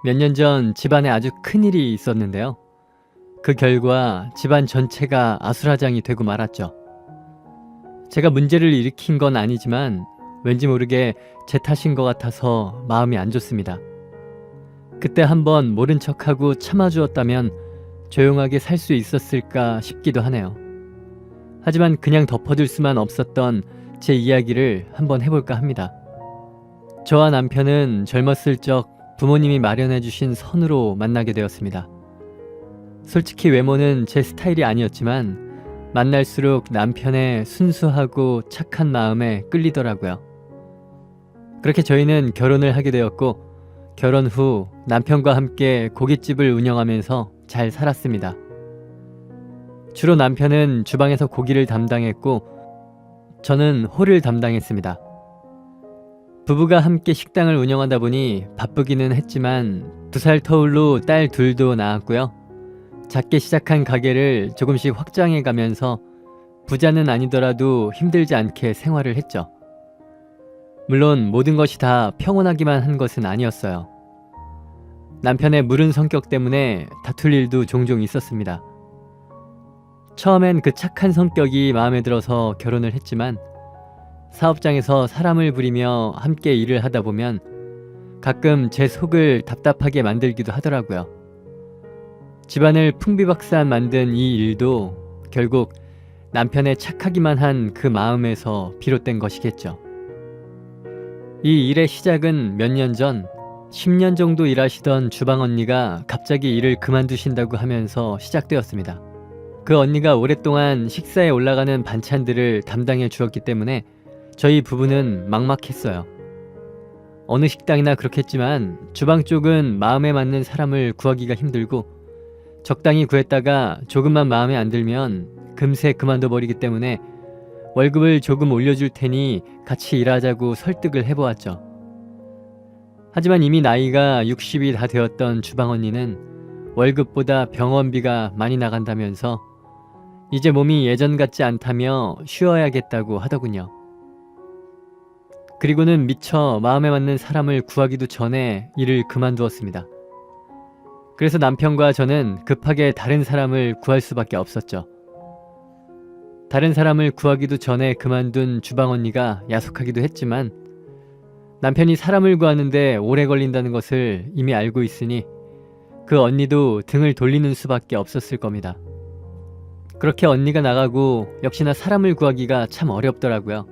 몇 년 전 집안에 아주 큰일이 있었는데요. 그 결과 집안 전체가 아수라장이 되고 말았죠. 제가 문제를 일으킨 건 아니지만 왠지 모르게 제 탓인 것 같아서 마음이 안 좋습니다. 그때 한번 모른 척하고 참아주었다면 조용하게 살 수 있었을까 싶기도 하네요. 하지만 그냥 덮어둘 수만 없었던 제 이야기를 한번 해볼까 합니다. 저와 남편은 젊었을 적 부모님이 마련해주신 선으로 만나게 되었습니다. 솔직히 외모는 제 스타일이 아니었지만 만날수록 남편의 순수하고 착한 마음에 끌리더라고요. 그렇게 저희는 결혼을 하게 되었고 결혼 후 남편과 함께 고깃집을 운영하면서 잘 살았습니다. 주로 남편은 주방에서 고기를 담당했고 저는 홀을 담당했습니다. 부부가 함께 식당을 운영하다 보니 바쁘기는 했지만 2살 터울로 딸 둘도 낳았고요. 작게 시작한 가게를 조금씩 확장해 가면서 부자는 아니더라도 힘들지 않게 생활을 했죠. 물론 모든 것이 다 평온하기만 한 것은 아니었어요. 남편의 무른 성격 때문에 다툴 일도 종종 있었습니다. 처음엔 그 착한 성격이 마음에 들어서 결혼을 했지만 사업장에서 사람을 부리며 함께 일을 하다 보면 가끔 제 속을 답답하게 만들기도 하더라고요. 집안을 풍비박산 만든 이 일도 결국 남편의 착하기만 한 그 마음에서 비롯된 것이겠죠. 이 일의 시작은 몇 년 전 10년 정도 일하시던 주방 언니가 갑자기 일을 그만두신다고 하면서 시작되었습니다. 그 언니가 오랫동안 식사에 올라가는 반찬들을 담당해 주었기 때문에 저희 부부는 막막했어요. 어느 식당이나 그렇겠지만 주방 쪽은 마음에 맞는 사람을 구하기가 힘들고 적당히 구했다가 조금만 마음에 안 들면 금세 그만둬 버리기 때문에 월급을 조금 올려줄 테니 같이 일하자고 설득을 해보았죠. 하지만 이미 나이가 60이 다 되었던 주방 언니는 월급보다 병원비가 많이 나간다면서 이제 몸이 예전 같지 않다며 쉬어야겠다고 하더군요. 그리고는 미처 마음에 맞는 사람을 구하기도 전에 일을 그만두었습니다. 그래서 남편과 저는 급하게 다른 사람을 구할 수밖에 없었죠. 다른 사람을 구하기도 전에 그만둔 주방 언니가 야속하기도 했지만 남편이 사람을 구하는데 오래 걸린다는 것을 이미 알고 있으니 그 언니도 등을 돌리는 수밖에 없었을 겁니다. 그렇게 언니가 나가고 역시나 사람을 구하기가 참 어렵더라고요.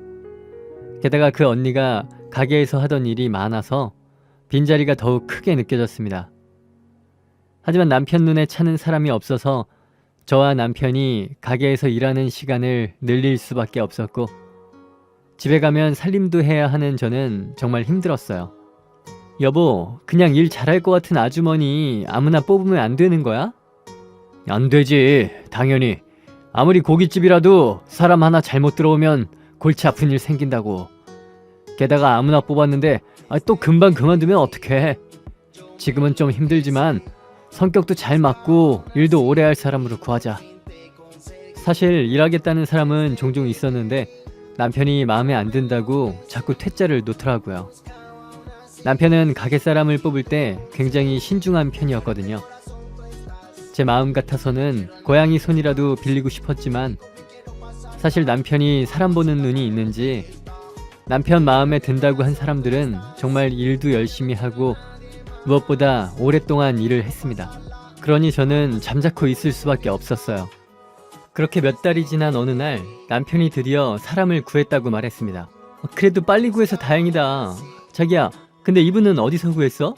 게다가 그 언니가 가게에서 하던 일이 많아서 빈자리가 더욱 크게 느껴졌습니다. 하지만 남편 눈에 차는 사람이 없어서 저와 남편이 가게에서 일하는 시간을 늘릴 수밖에 없었고 집에 가면 살림도 해야 하는 저는 정말 힘들었어요. 여보, 그냥 일 잘할 것 같은 아주머니 아무나 뽑으면 안 되는 거야? 안 되지, 당연히. 아무리 고깃집이라도 사람 하나 잘못 들어오면 골치 아픈 일 생긴다고. 게다가 아무나 뽑았는데 또 금방 그만두면 어떡해. 지금은 좀 힘들지만 성격도 잘 맞고 일도 오래 할 사람으로 구하자. 사실 일하겠다는 사람은 종종 있었는데 남편이 마음에 안 든다고 자꾸 퇴짜를 놓더라고요. 남편은 가게 사람을 뽑을 때 굉장히 신중한 편이었거든요. 제 마음 같아서는 고양이 손이라도 빌리고 싶었지만 사실 남편이 사람 보는 눈이 있는지 남편 마음에 든다고 한 사람들은 정말 일도 열심히 하고 무엇보다 오랫동안 일을 했습니다. 그러니 저는 잠자코 있을 수밖에 없었어요. 그렇게 몇 달이 지난 어느 날 남편이 드디어 사람을 구했다고 말했습니다. 그래도 빨리 구해서 다행이다. 자기야, 근데 이분은 어디서 구했어?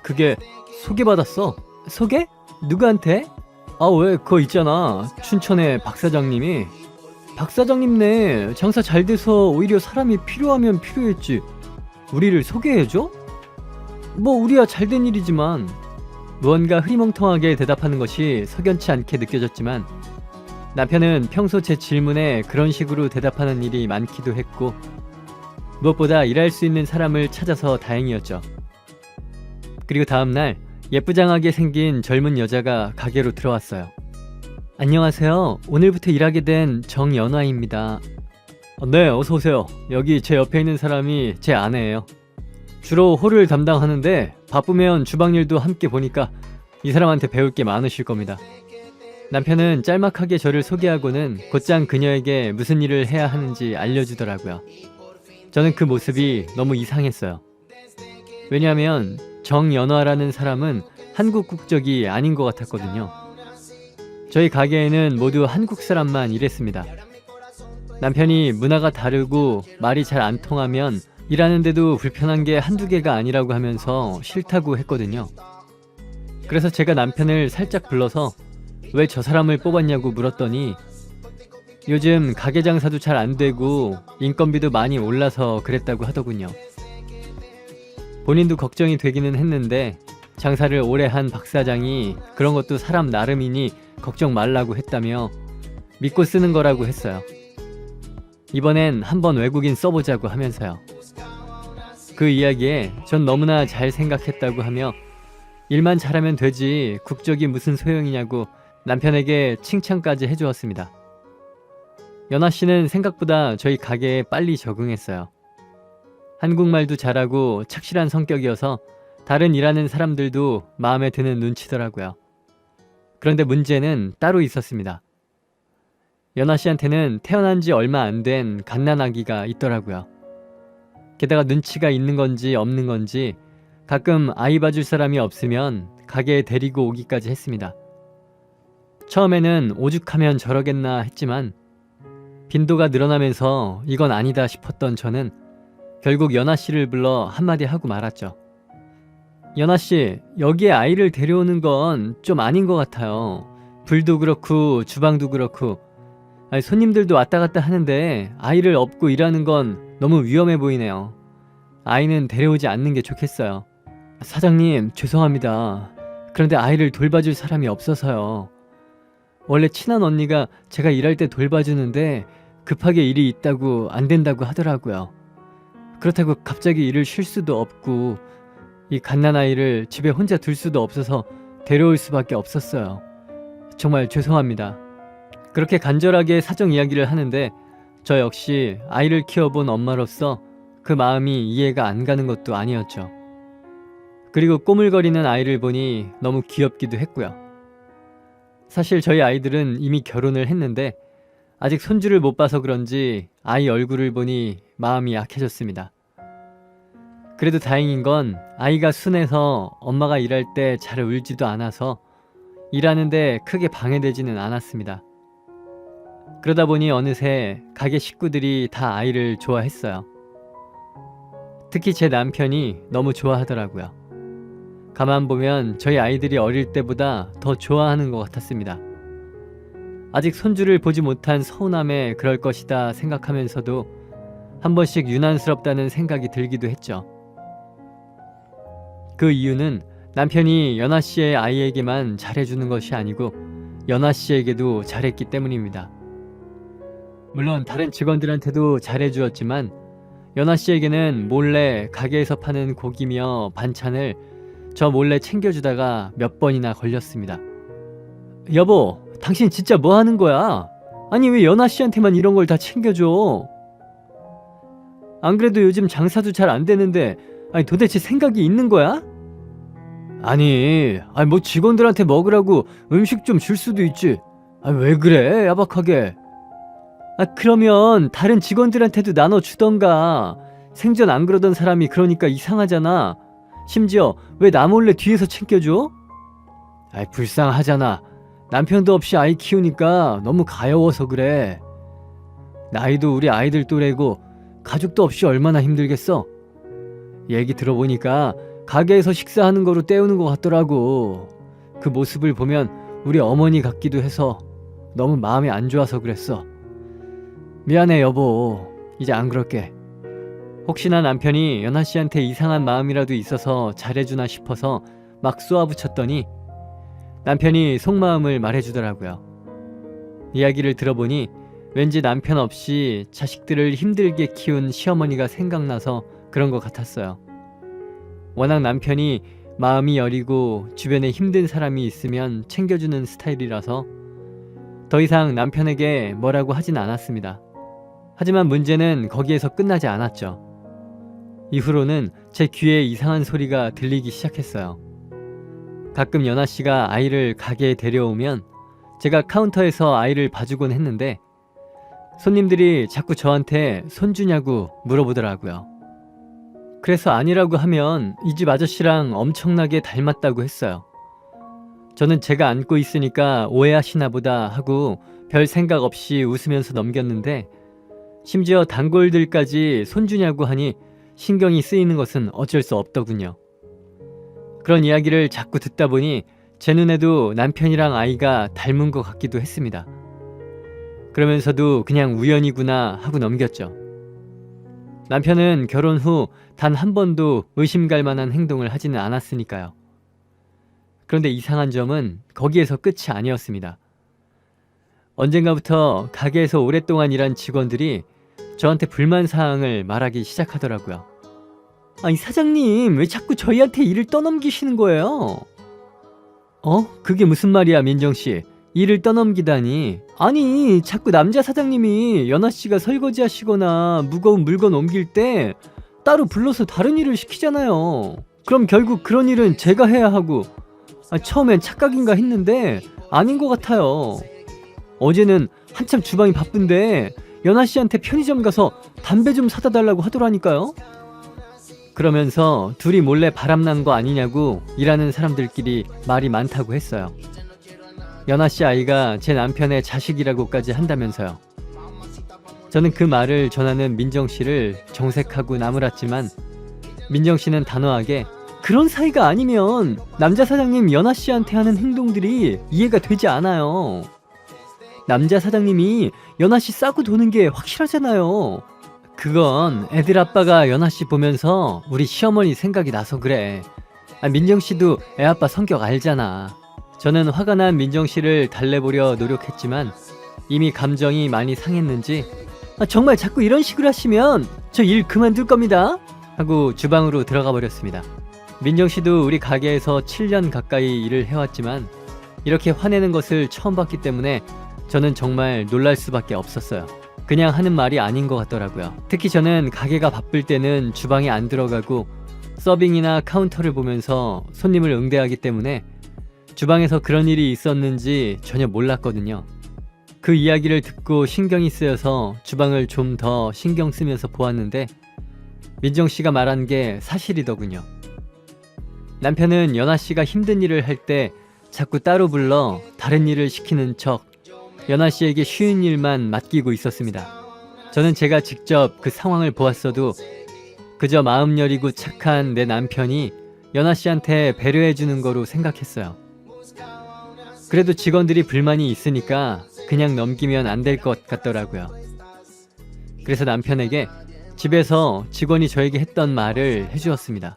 그게 소개받았어. 소개? 누구한테? 왜 그거 있잖아. 춘천의 박 사장님이. 박 사장님네 장사 잘 돼서 오히려 사람이 필요하면 필요했지. 우리를 소개해줘? 뭐 우리야 잘된 일이지만. 무언가 흐리멍텅하게 대답하는 것이 석연치 않게 느껴졌지만 남편은 평소 제 질문에 그런 식으로 대답하는 일이 많기도 했고 무엇보다 일할 수 있는 사람을 찾아서 다행이었죠. 그리고 다음날 예쁘장하게 생긴 젊은 여자가 가게로 들어왔어요. 안녕하세요. 오늘부터 일하게 된 정연화입니다. 네, 어서오세요. 여기 제 옆에 있는 사람이 제 아내예요. 주로 홀을 담당하는데 바쁘면 주방 일도 함께 보니까 이 사람한테 배울 게 많으실 겁니다. 남편은 짤막하게 저를 소개하고는 곧장 그녀에게 무슨 일을 해야 하는지 알려주더라고요. 저는 그 모습이 너무 이상했어요. 왜냐하면 정연화라는 사람은 한국 국적이 아닌 것 같았거든요. 저희 가게에는 모두 한국 사람만 일했습니다. 남편이 문화가 다르고 말이 잘 안 통하면 일하는데도 불편한 게 한두 개가 아니라고 하면서 싫다고 했거든요. 그래서 제가 남편을 살짝 불러서 왜 저 사람을 뽑았냐고 물었더니 요즘 가게 장사도 잘 안 되고 인건비도 많이 올라서 그랬다고 하더군요. 본인도 걱정이 되기는 했는데 장사를 오래 한 박 사장이 그런 것도 사람 나름이니 걱정 말라고 했다며 믿고 쓰는 거라고 했어요. 이번엔 한번 외국인 써보자고 하면서요. 그 이야기에 전 너무나 잘 생각했다고 하며 일만 잘하면 되지 국적이 무슨 소용이냐고 남편에게 칭찬까지 해주었습니다. 연아 씨는 생각보다 저희 가게에 빨리 적응했어요. 한국말도 잘하고 착실한 성격이어서 다른 일하는 사람들도 마음에 드는 눈치더라고요. 그런데 문제는 따로 있었습니다. 연아 씨한테는 태어난 지 얼마 안 된 갓난아기가 있더라고요. 게다가 눈치가 있는 건지 없는 건지 가끔 아이 봐줄 사람이 없으면 가게에 데리고 오기까지 했습니다. 처음에는 오죽하면 저러겠나 했지만 빈도가 늘어나면서 이건 아니다 싶었던 저는 결국 연아 씨를 불러 한마디 하고 말았죠. 연아 씨, 여기에 아이를 데려오는 건 좀 아닌 것 같아요. 불도 그렇고 주방도 그렇고 손님들도 왔다 갔다 하는데 아이를 업고 일하는 건 너무 위험해 보이네요. 아이는 데려오지 않는 게 좋겠어요. 사장님, 죄송합니다. 그런데 아이를 돌봐줄 사람이 없어서요. 원래 친한 언니가 제가 일할 때 돌봐주는데 급하게 일이 있다고 안 된다고 하더라고요. 그렇다고 갑자기 일을 쉴 수도 없고 이 갓난아이를 집에 혼자 둘 수도 없어서 데려올 수밖에 없었어요. 정말 죄송합니다. 그렇게 간절하게 사정 이야기를 하는데 저 역시 아이를 키워본 엄마로서 그 마음이 이해가 안 가는 것도 아니었죠. 그리고 꼬물거리는 아이를 보니 너무 귀엽기도 했고요. 사실 저희 아이들은 이미 결혼을 했는데 아직 손주를 못 봐서 그런지 아이 얼굴을 보니 마음이 약해졌습니다. 그래도 다행인 건 아이가 순해서 엄마가 일할 때 잘 울지도 않아서 일하는데 크게 방해되지는 않았습니다. 그러다 보니 어느새 가게 식구들이 다 아이를 좋아했어요. 특히 제 남편이 너무 좋아하더라고요. 가만 보면 저희 아이들이 어릴 때보다 더 좋아하는 것 같았습니다. 아직 손주를 보지 못한 서운함에 그럴 것이다 생각하면서도 한 번씩 유난스럽다는 생각이 들기도 했죠. 그 이유는 남편이 연아 씨의 아이에게만 잘해주는 것이 아니고 연아 씨에게도 잘했기 때문입니다. 물론 다른 직원들한테도 잘해주었지만 연아 씨에게는 몰래 가게에서 파는 고기며 반찬을 저 몰래 챙겨주다가 몇 번이나 걸렸습니다. 여보, 당신 진짜 뭐 하는 거야? 아니 왜 연아 씨한테만 이런 걸 다 챙겨줘? 안 그래도 요즘 장사도 잘 안 되는데 도대체 생각이 있는 거야? 아니 뭐 직원들한테 먹으라고 음식 좀 줄 수도 있지. 왜 그래 야박하게. 그러면 다른 직원들한테도 나눠주던가. 생전 안 그러던 사람이 그러니까 이상하잖아. 심지어 왜 나 몰래 뒤에서 챙겨줘? 불쌍하잖아. 남편도 없이 아이 키우니까 너무 가여워서 그래. 나이도 우리 아이들 또래고 가족도 없이 얼마나 힘들겠어. 얘기 들어보니까 가게에서 식사하는 거로 때우는 것 같더라고. 그 모습을 보면 우리 어머니 같기도 해서 너무 마음이 안 좋아서 그랬어. 미안해 여보. 이제 안 그럴게. 혹시나 남편이 연아 씨한테 이상한 마음이라도 있어서 잘해주나 싶어서 막 쏘아붙였더니 남편이 속마음을 말해주더라고요. 이야기를 들어보니 왠지 남편 없이 자식들을 힘들게 키운 시어머니가 생각나서 그런 것 같았어요. 워낙 남편이 마음이 여리고 주변에 힘든 사람이 있으면 챙겨주는 스타일이라서 더 이상 남편에게 뭐라고 하진 않았습니다. 하지만 문제는 거기에서 끝나지 않았죠. 이후로는 제 귀에 이상한 소리가 들리기 시작했어요. 가끔 연아 씨가 아이를 가게에 데려오면 제가 카운터에서 아이를 봐주곤 했는데 손님들이 자꾸 저한테 손주냐고 물어보더라고요. 그래서 아니라고 하면 이 집 아저씨랑 엄청나게 닮았다고 했어요. 저는 제가 안고 있으니까 오해하시나 보다 하고 별 생각 없이 웃으면서 넘겼는데 심지어 단골들까지 손주냐고 하니 신경이 쓰이는 것은 어쩔 수 없더군요. 그런 이야기를 자꾸 듣다 보니 제 눈에도 남편이랑 아이가 닮은 것 같기도 했습니다. 그러면서도 그냥 우연이구나 하고 넘겼죠. 남편은 결혼 후 단 한 번도 의심갈 만한 행동을 하지는 않았으니까요. 그런데 이상한 점은 거기에서 끝이 아니었습니다. 언젠가부터 가게에서 오랫동안 일한 직원들이 저한테 불만사항을 말하기 시작하더라고요. 아니 사장님 왜 자꾸 저희한테 일을 떠넘기시는 거예요? 그게 무슨 말이야 민정씨. 일을 떠넘기다니. 아니 자꾸 남자 사장님이 연아씨가 설거지 하시거나 무거운 물건 옮길 때 따로 불러서 다른 일을 시키잖아요. 그럼 결국 그런 일은 제가 해야 하고 처음엔 착각인가 했는데 아닌 것 같아요. 어제는 한참 주방이 바쁜데 연아씨한테 편의점 가서 담배 좀 사다 달라고 하더라니까요. 그러면서 둘이 몰래 바람난 거 아니냐고 일하는 사람들끼리 말이 많다고 했어요. 연아씨 아이가 제 남편의 자식이라고까지 한다면서요. 저는 그 말을 전하는 민정씨를 정색하고 나무랐지만 민정씨는 단호하게 그런 사이가 아니면 남자 사장님 연아씨한테 하는 행동들이 이해가 되지 않아요. 남자 사장님이 연아씨 싸고 도는 게 확실하잖아요. 그건 애들 아빠가 연아씨 보면서 우리 시어머니 생각이 나서 그래. 민정씨도 애아빠 성격 알잖아. 저는 화가 난 민정씨를 달래보려 노력했지만 이미 감정이 많이 상했는지 정말 자꾸 이런 식으로 하시면 저 일 그만둘 겁니다 하고 주방으로 들어가 버렸습니다. 민정씨도 우리 가게에서 7년 가까이 일을 해왔지만 이렇게 화내는 것을 처음 봤기 때문에 저는 정말 놀랄 수밖에 없었어요. 그냥 하는 말이 아닌 것 같더라고요. 특히 저는 가게가 바쁠 때는 주방에 안 들어가고 서빙이나 카운터를 보면서 손님을 응대하기 때문에 주방에서 그런 일이 있었는지 전혀 몰랐거든요. 그 이야기를 듣고 신경이 쓰여서 주방을 좀 더 신경 쓰면서 보았는데 민정씨가 말한 게 사실이더군요. 남편은 연아씨가 힘든 일을 할 때 자꾸 따로 불러 다른 일을 시키는 척 연아씨에게 쉬운 일만 맡기고 있었습니다. 저는 제가 직접 그 상황을 보았어도 그저 마음 여리고 착한 내 남편이 연아씨한테 배려해주는 거로 생각했어요. 그래도 직원들이 불만이 있으니까 그냥 넘기면 안 될 것 같더라고요. 그래서 남편에게 집에서 직원이 저에게 했던 말을 해주었습니다.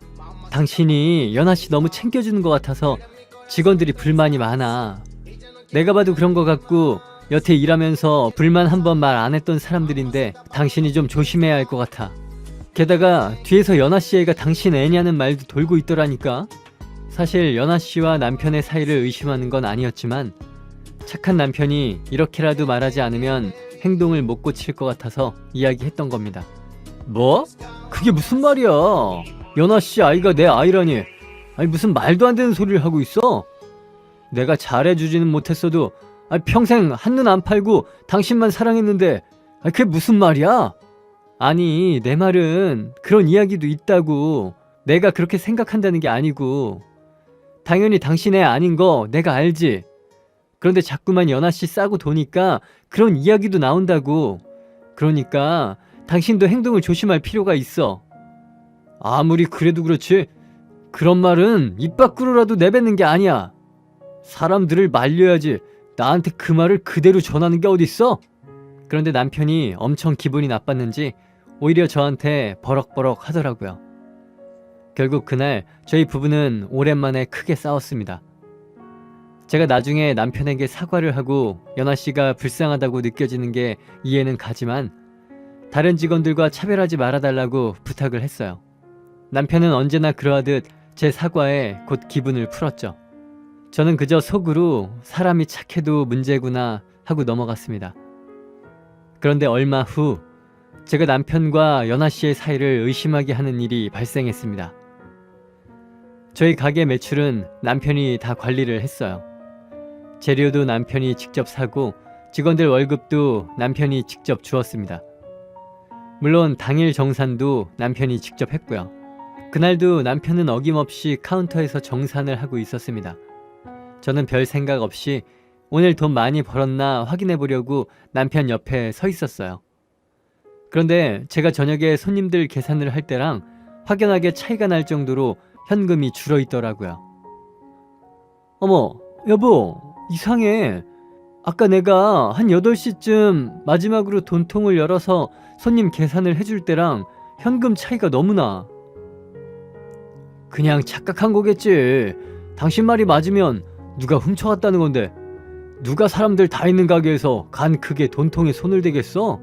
당신이 연아씨 너무 챙겨주는 것 같아서 직원들이 불만이 많아. 내가 봐도 그런 것 같고 여태 일하면서 불만 한 번 말 안 했던 사람들인데 당신이 좀 조심해야 할 것 같아. 게다가 뒤에서 연아씨 애가 당신 애냐는 말도 돌고 있더라니까. 사실 연아씨와 남편의 사이를 의심하는 건 아니었지만 착한 남편이 이렇게라도 말하지 않으면 행동을 못 고칠 것 같아서 이야기했던 겁니다. 뭐? 그게 무슨 말이야? 연아씨 아이가 내 아이라니. 아니 무슨 말도 안 되는 소리를 하고 있어? 내가 잘해주지는 못했어도 평생 한눈 안 팔고 당신만 사랑했는데 그게 무슨 말이야? 아니 내 말은 그런 이야기도 있다고. 내가 그렇게 생각한다는 게 아니고 당연히 당신의 아닌 거 내가 알지. 그런데 자꾸만 연아씨 싸고 도니까 그런 이야기도 나온다고. 그러니까 당신도 행동을 조심할 필요가 있어. 아무리 그래도 그렇지 그런 말은 입 밖으로라도 내뱉는 게 아니야. 사람들을 말려야지 나한테 그 말을 그대로 전하는 게 어딨어? 그런데 남편이 엄청 기분이 나빴는지 오히려 저한테 버럭버럭 하더라고요. 결국 그날 저희 부부는 오랜만에 크게 싸웠습니다. 제가 나중에 남편에게 사과를 하고 연아씨가 불쌍하다고 느껴지는 게 이해는 가지만 다른 직원들과 차별하지 말아달라고 부탁을 했어요. 남편은 언제나 그러하듯 제 사과에 곧 기분을 풀었죠. 저는 그저 속으로 사람이 착해도 문제구나 하고 넘어갔습니다. 그런데 얼마 후 제가 남편과 연아 씨의 사이를 의심하게 하는 일이 발생했습니다. 저희 가게 매출은 남편이 다 관리를 했어요. 재료도 남편이 직접 사고 직원들 월급도 남편이 직접 주었습니다. 물론 당일 정산도 남편이 직접 했고요. 그날도 남편은 어김없이 카운터에서 정산을 하고 있었습니다. 저는 별 생각 없이 오늘 돈 많이 벌었나 확인해 보려고 남편 옆에 서 있었어요. 그런데 제가 저녁에 손님들 계산을 할 때랑 확연하게 차이가 날 정도로 현금이 줄어 있더라고요. 어머, 여보, 이상해. 아까 내가 한 8시쯤 마지막으로 돈통을 열어서 손님 계산을 해줄 때랑 현금 차이가 너무 나. 그냥 착각한 거겠지. 당신 말이 맞으면 누가 훔쳐갔다는 건데 누가 사람들 다 있는 가게에서 간 크게 돈통에 손을 대겠어?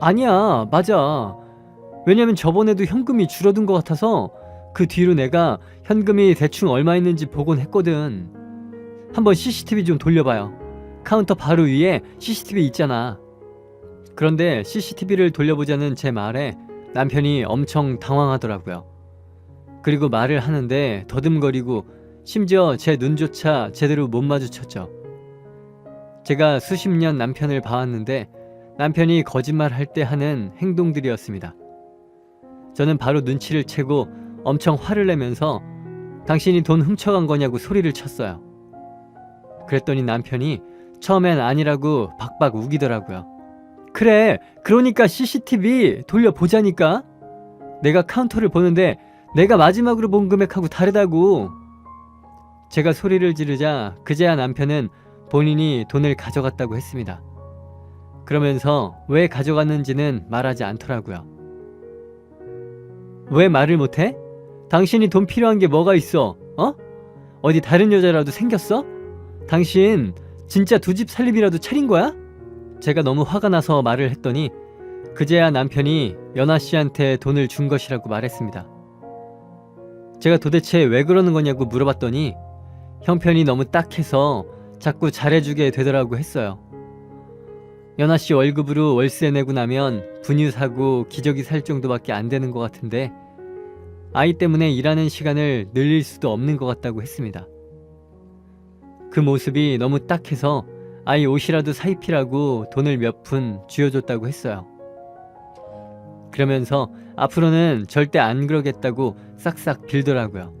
아니야, 맞아. 왜냐면 저번에도 현금이 줄어든 것 같아서 그 뒤로 내가 현금이 대충 얼마 있는지 보곤 했거든. 한번 CCTV 좀 돌려봐요. 카운터 바로 위에 CCTV 있잖아. 그런데 CCTV를 돌려보자는 제 말에 남편이 엄청 당황하더라고요. 그리고 말을 하는데 더듬거리고 심지어 제 눈조차 제대로 못 마주쳤죠. 제가 수십 년 남편을 봐왔는데 남편이 거짓말할 때 하는 행동들이었습니다. 저는 바로 눈치를 채고 엄청 화를 내면서 당신이 돈 훔쳐간 거냐고 소리를 쳤어요. 그랬더니 남편이 처음엔 아니라고 박박 우기더라고요. 그래, 그러니까 CCTV 돌려보자니까. 내가 카운터를 보는데 내가 마지막으로 본 금액하고 다르다고. 제가 소리를 지르자 그제야 남편은 본인이 돈을 가져갔다고 했습니다. 그러면서 왜 가져갔는지는 말하지 않더라고요. 왜 말을 못해? 당신이 돈 필요한 게 뭐가 있어? 어? 어디 다른 여자라도 생겼어? 당신 진짜 두 집 살림이라도 차린 거야? 제가 너무 화가 나서 말을 했더니 그제야 남편이 연아 씨한테 돈을 준 것이라고 말했습니다. 제가 도대체 왜 그러는 거냐고 물어봤더니 형편이 너무 딱해서 자꾸 잘해주게 되더라고 했어요. 연아 씨 월급으로 월세 내고 나면 분유 사고 기저귀 살 정도밖에 안 되는 것 같은데 아이 때문에 일하는 시간을 늘릴 수도 없는 것 같다고 했습니다. 그 모습이 너무 딱해서 아이 옷이라도 사입히라고 돈을 몇 푼 쥐어줬다고 했어요. 그러면서 앞으로는 절대 안 그러겠다고 싹싹 빌더라고요.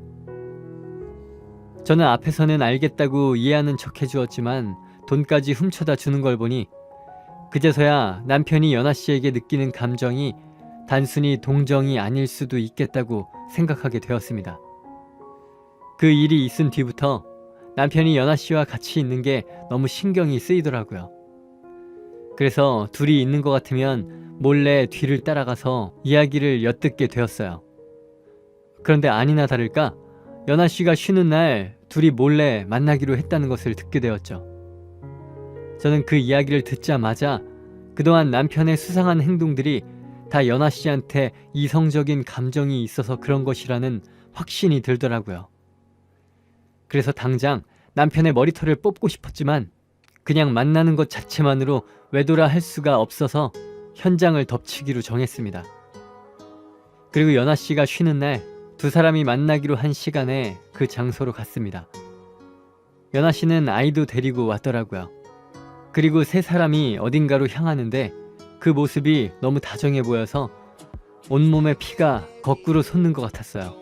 저는 앞에서는 알겠다고 이해하는 척 해주었지만 돈까지 훔쳐다 주는 걸 보니 그제서야 남편이 연아 씨에게 느끼는 감정이 단순히 동정이 아닐 수도 있겠다고 생각하게 되었습니다. 그 일이 있은 뒤부터 남편이 연아 씨와 같이 있는 게 너무 신경이 쓰이더라고요. 그래서 둘이 있는 것 같으면 몰래 뒤를 따라가서 이야기를 엿듣게 되었어요. 그런데 아니나 다를까 연아 씨가 쉬는 날 둘이 몰래 만나기로 했다는 것을 듣게 되었죠. 저는 그 이야기를 듣자마자 그동안 남편의 수상한 행동들이 다 연아 씨한테 이성적인 감정이 있어서 그런 것이라는 확신이 들더라고요. 그래서 당장 남편의 머리털을 뽑고 싶었지만 그냥 만나는 것 자체만으로 외도라 할 수가 없어서 현장을 덮치기로 정했습니다. 그리고 연아 씨가 쉬는 날 두 사람이 만나기로 한 시간에 그 장소로 갔습니다. 연아 씨는 아이도 데리고 왔더라고요. 그리고 세 사람이 어딘가로 향하는데 그 모습이 너무 다정해 보여서 온몸에 피가 거꾸로 솟는 것 같았어요.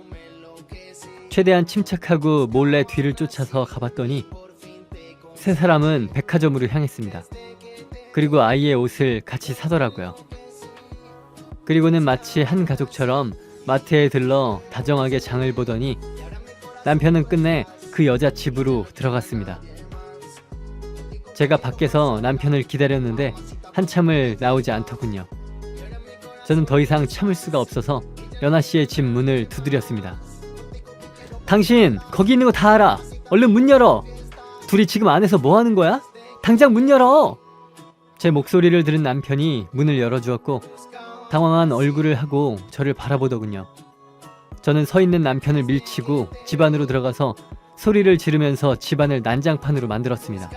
최대한 침착하고 몰래 뒤를 쫓아서 가봤더니 세 사람은 백화점으로 향했습니다. 그리고 아이의 옷을 같이 사더라고요. 그리고는 마치 한 가족처럼 마트에 들러 다정하게 장을 보더니 남편은 끝내 그 여자 집으로 들어갔습니다. 제가 밖에서 남편을 기다렸는데 한참을 나오지 않더군요. 저는 더 이상 참을 수가 없어서 연아 씨의 집 문을 두드렸습니다. 당신 거기 있는 거 다 알아. 얼른 문 열어. 둘이 지금 안에서 뭐 하는 거야? 당장 문 열어. 제 목소리를 들은 남편이 문을 열어주었고 당황한 얼굴을 하고 저를 바라보더군요. 저는 서 있는 남편을 밀치고 집 안으로 들어가서 소리를 지르면서 집안을 난장판으로 만들었습니다.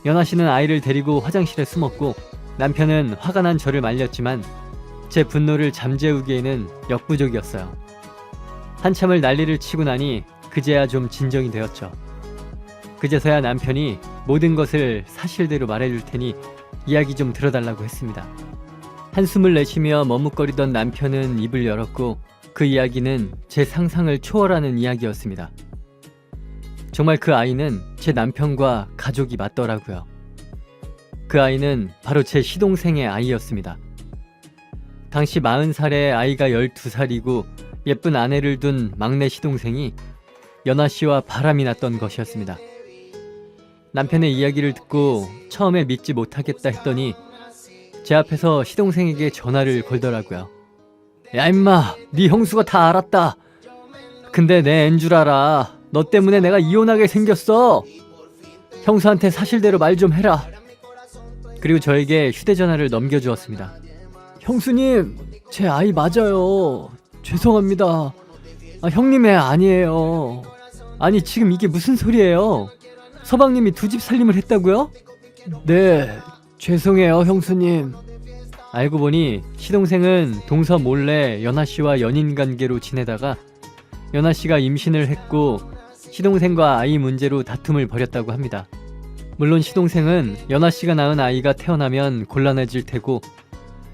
연아 씨는 아이를 데리고 화장실에 숨었고 남편은 화가 난 저를 말렸지만 제 분노를 잠재우기에는 역부족이었어요. 한참을 난리를 치고 나니 그제야 좀 진정이 되었죠. 그제서야 남편이 모든 것을 사실대로 말해줄 테니 이야기 좀 들어달라고 했습니다. 한숨을 내쉬며 머뭇거리던 남편은 입을 열었고 그 이야기는 제 상상을 초월하는 이야기였습니다. 정말 그 아이는 제 남편과 가족이 맞더라고요. 그 아이는 바로 제 시동생의 아이였습니다. 당시 40살의 아이가 12살이고 예쁜 아내를 둔 막내 시동생이 연아 씨와 바람이 났던 것이었습니다. 남편의 이야기를 듣고 처음에 믿지 못하겠다 했더니 제 앞에서 시동생에게 전화를 걸더라고요. 야 임마, 네 형수가 다 알았다. 근데 내 앤 줄 알아. 너 때문에 내가 이혼하게 생겼어. 형수한테 사실대로 말 좀 해라. 그리고 저에게 휴대전화를 넘겨주었습니다. 형수님, 제 아이 맞아요. 죄송합니다. 형님 애 아니에요. 아니 지금 이게 무슨 소리예요? 서방님이 2집 살림을 했다고요? 네, 죄송해요 형수님. 알고 보니 시동생은 동서 몰래 연아씨와 연인관계로 지내다가 연아씨가 임신을 했고 시동생과 아이 문제로 다툼을 벌였다고 합니다. 물론 시동생은 연아씨가 낳은 아이가 태어나면 곤란해질 테고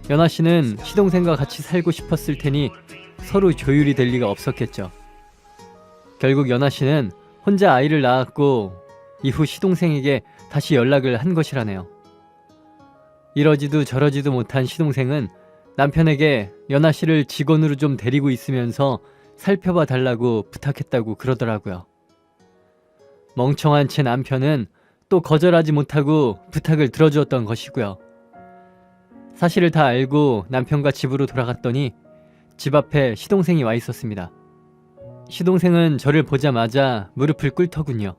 연아씨는 시동생과 같이 살고 싶었을 테니 서로 조율이 될 리가 없었겠죠. 결국 연아씨는 혼자 아이를 낳았고 이후 시동생에게 다시 연락을 한 것이라네요. 이러지도 저러지도 못한 시동생은 남편에게 연아씨를 직원으로 좀 데리고 있으면서 살펴봐 달라고 부탁했다고 그러더라고요. 멍청한 제 남편은 또 거절하지 못하고 부탁을 들어주었던 것이고요. 사실을 다 알고 남편과 집으로 돌아갔더니 집 앞에 시동생이 와 있었습니다. 시동생은 저를 보자마자 무릎을 꿇더군요.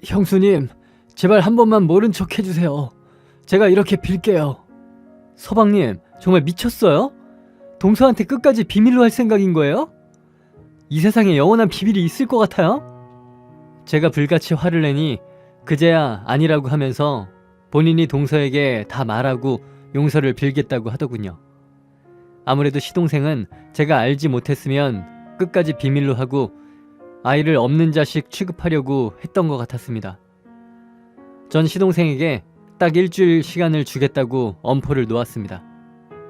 형수님, 제발 한 번만 모른 척 해주세요. 제가 이렇게 빌게요. 서방님, 정말 미쳤어요? 동서한테 끝까지 비밀로 할 생각인 거예요? 이 세상에 영원한 비밀이 있을 것 같아요? 제가 불같이 화를 내니 그제야 아니라고 하면서 본인이 동서에게 다 말하고 용서를 빌겠다고 하더군요. 아무래도 시동생은 제가 알지 못했으면 끝까지 비밀로 하고 아이를 없는 자식 취급하려고 했던 것 같았습니다. 전 시동생에게 딱 일주일 시간을 주겠다고 엄포를 놓았습니다.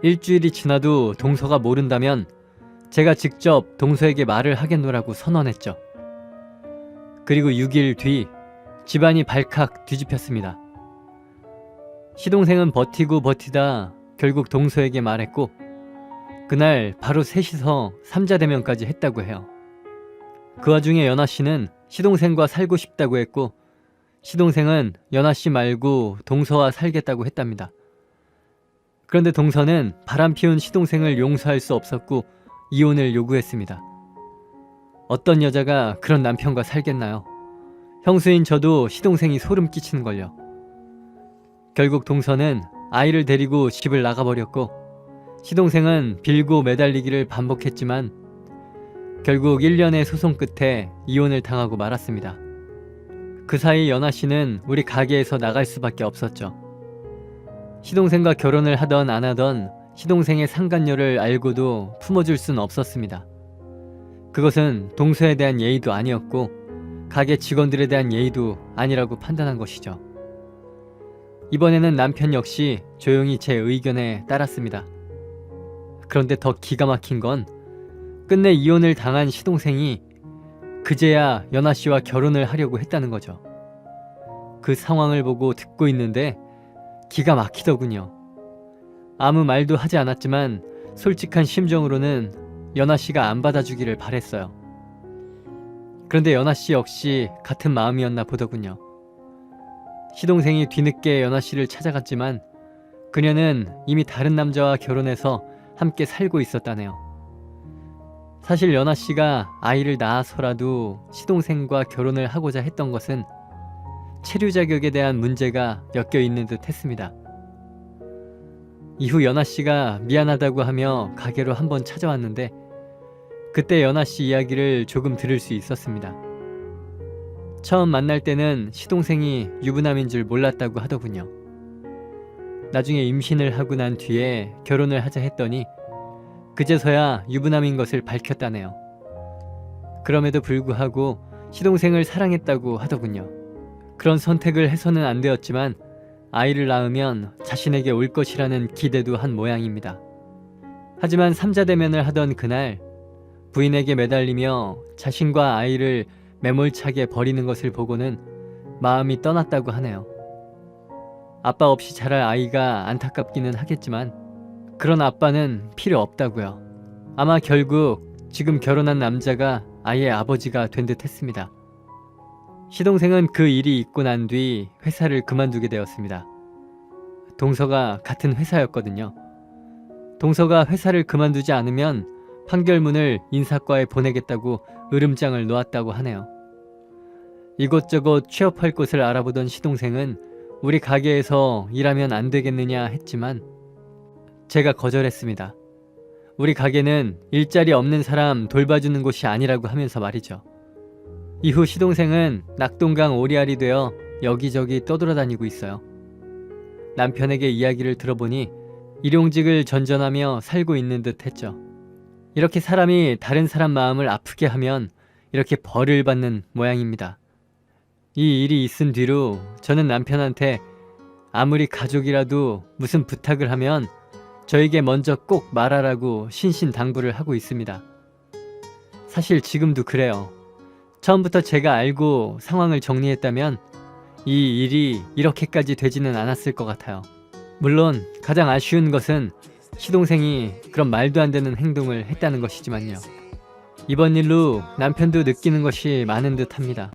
일주일이 지나도 동서가 모른다면 제가 직접 동서에게 말을 하겠노라고 선언했죠. 그리고 6일 뒤 집안이 발칵 뒤집혔습니다. 시동생은 버티고 버티다 결국 동서에게 말했고 그날 바로 셋이서 삼자대면까지 했다고 해요. 그 와중에 연아씨는 시동생과 살고 싶다고 했고 시동생은 연아씨 말고 동서와 살겠다고 했답니다. 그런데 동서는 바람 피운 시동생을 용서할 수 없었고 이혼을 요구했습니다. 어떤 여자가 그런 남편과 살겠나요? 형수인 저도 시동생이 소름 끼치는걸요. 결국 동서는 아이를 데리고 집을 나가버렸고 시동생은 빌고 매달리기를 반복했지만 결국 1년의 소송 끝에 이혼을 당하고 말았습니다. 그 사이 연아씨는 우리 가게에서 나갈 수밖에 없었죠. 시동생과 결혼을 하던 안 하던 시동생의 상간녀를 알고도 품어줄 수는 없었습니다. 그것은 동서에 대한 예의도 아니었고 가게 직원들에 대한 예의도 아니라고 판단한 것이죠. 이번에는 남편 역시 조용히 제 의견에 따랐습니다. 그런데 더 기가 막힌 건 끝내 이혼을 당한 시동생이 그제야 연아씨와 결혼을 하려고 했다는 거죠. 그 상황을 보고 듣고 있는데 기가 막히더군요. 아무 말도 하지 않았지만 솔직한 심정으로는 연아씨가 안 받아주기를 바랬어요. 그런데 연아씨 역시 같은 마음이었나 보더군요. 시동생이 뒤늦게 연아씨를 찾아갔지만 그녀는 이미 다른 남자와 결혼해서 함께 살고 있었다네요. 사실 연아씨가 아이를 낳아서라도 시동생과 결혼을 하고자 했던 것은 체류 자격에 대한 문제가 엮여 있는 듯 했습니다. 이후 연아씨가 미안하다고 하며 가게로 한번 찾아왔는데 그때 연아씨 이야기를 조금 들을 수 있었습니다. 처음 만날 때는 시동생이 유부남인 줄 몰랐다고 하더군요. 나중에 임신을 하고 난 뒤에 결혼을 하자 했더니 그제서야 유부남인 것을 밝혔다네요. 그럼에도 불구하고 시동생을 사랑했다고 하더군요. 그런 선택을 해서는 안 되었지만 아이를 낳으면 자신에게 올 것이라는 기대도 한 모양입니다. 하지만 삼자대면을 하던 그날 부인에게 매달리며 자신과 아이를 매몰차게 버리는 것을 보고는 마음이 떠났다고 하네요. 아빠 없이 자랄 아이가 안타깝기는 하겠지만 그런 아빠는 필요 없다고요. 아마 결국 지금 결혼한 남자가 아이의 아버지가 된 듯 했습니다. 시동생은 그 일이 있고 난 뒤 회사를 그만두게 되었습니다. 동서가 같은 회사였거든요. 동서가 회사를 그만두지 않으면 판결문을 인사과에 보내겠다고 으름장을 놓았다고 하네요. 이곳저곳 취업할 곳을 알아보던 시동생은 우리 가게에서 일하면 안 되겠느냐 했지만 제가 거절했습니다. 우리 가게는 일자리 없는 사람 돌봐주는 곳이 아니라고 하면서 말이죠. 이후 시동생은 낙동강 오리알이 되어 여기저기 떠돌아다니고 있어요. 남편에게 이야기를 들어보니 일용직을 전전하며 살고 있는 듯 했죠. 이렇게 사람이 다른 사람 마음을 아프게 하면 이렇게 벌을 받는 모양입니다. 이 일이 있은 뒤로 저는 남편한테 아무리 가족이라도 무슨 부탁을 하면 저에게 먼저 꼭 말하라고 신신당부를 하고 있습니다. 사실 지금도 그래요. 처음부터 제가 알고 상황을 정리했다면 이 일이 이렇게까지 되지는 않았을 것 같아요. 물론 가장 아쉬운 것은 시동생이 그런 말도 안 되는 행동을 했다는 것이지만요. 이번 일로 남편도 느끼는 것이 많은 듯 합니다.